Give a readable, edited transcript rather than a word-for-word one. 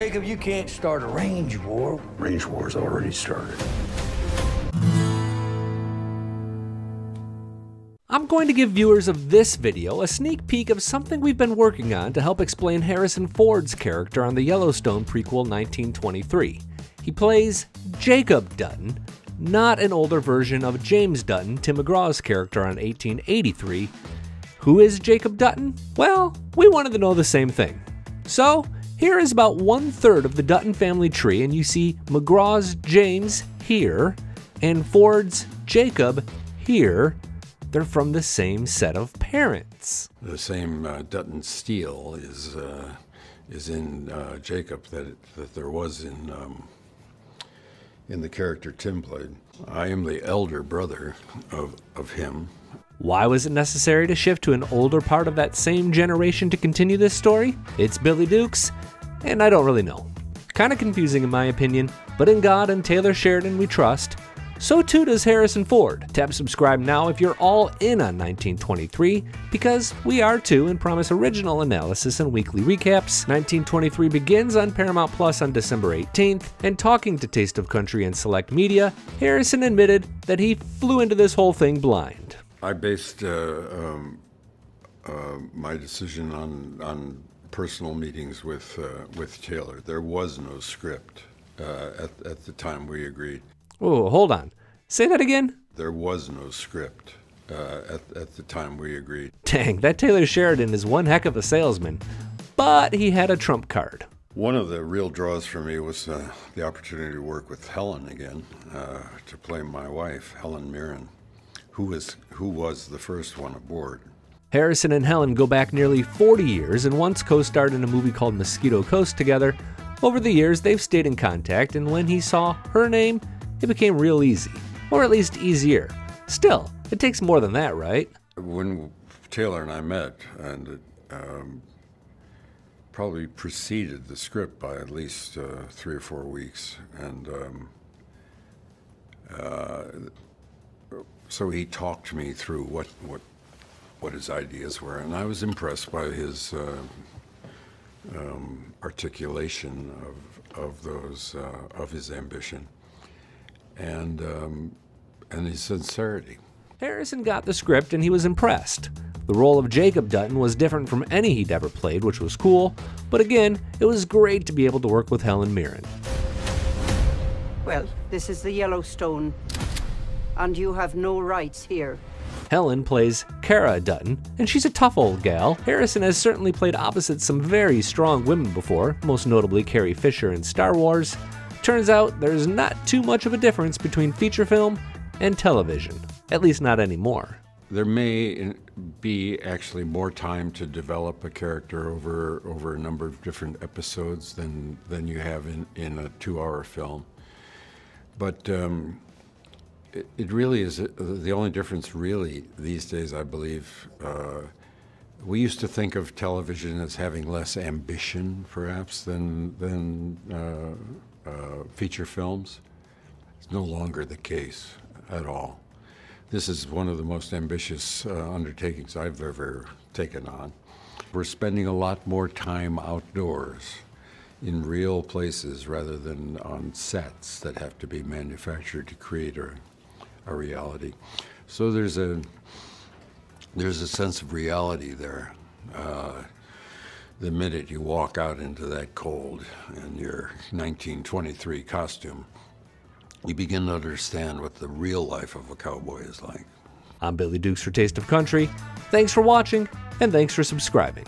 Jacob, you can't start a range war. Range war's already started. I'm going to give viewers of this video a sneak peek of something we've been working on to help explain Harrison Ford's character on the Yellowstone prequel 1923. He plays Jacob Dutton, not an older version of James Dutton, Tim McGraw's character on 1883. Who is Jacob Dutton? Well, we wanted to know the same thing. So, here is about 1/3 of the Dutton family tree, and you see McGraw's James here, and Ford's Jacob here. They're from the same set of parents. The same Dutton steel is in Jacob that there was in the character Tim played. I am the elder brother of him. Why was it necessary to shift to an older part of that same generation to continue this story? It's Billy Dukes, and I don't really know. Kinda confusing in my opinion, but in God and Taylor Sheridan we trust. So too does Harrison Ford. Tap subscribe now if you're all in on 1923, because we are too, and promise original analysis and weekly recaps. 1923 begins on Paramount Plus on December 18th, and talking to Taste of Country and Select Media, Harrison admitted that he flew into this whole thing blind. I based my decision on personal meetings with Taylor. There was no script at the time we agreed. Oh, hold on. Say that again? There was no script at the time we agreed. Dang, that Taylor Sheridan is one heck of a salesman. But he had a trump card. One of the real draws for me was the opportunity to work with Helen again, to play my wife, Helen Mirren, who was the first one aboard. Harrison and Helen go back nearly 40 years and once co-starred in a movie called Mosquito Coast together. Over the years, they've stayed in contact, and when he saw her name, it became real easy. Or at least easier. Still, it takes more than that, right? When Taylor and I met, and it probably preceded the script by at least 3 or 4 weeks, and so he talked me through what his ideas were, and I was impressed by his articulation of his ambition and his sincerity. Harrison got the script and he was impressed. The role of Jacob Dutton was different from any he'd ever played, which was cool, but again, it was great to be able to work with Helen Mirren. Well, this is the Yellowstone, and you have no rights here. Helen plays Cara Dutton, and she's a tough old gal. Harrison has certainly played opposite some very strong women before, most notably Carrie Fisher in Star Wars. Turns out there's not too much of a difference between feature film and television, at least not anymore. There may be actually more time to develop a character over a number of different episodes than you have in a 2-hour film. But it really is the only difference really these days, I believe. We used to think of television as having less ambition, perhaps, than feature films. It's no longer the case at all. This is one of the most ambitious undertakings I've ever taken on. We're spending a lot more time outdoors in real places rather than on sets that have to be manufactured to create a reality. So there's a sense of reality there. The minute you walk out into that cold in your 1923 costume, you begin to understand what the real life of a cowboy is like. I'm Billy Dukes for Taste of Country. Thanks for watching, and thanks for subscribing.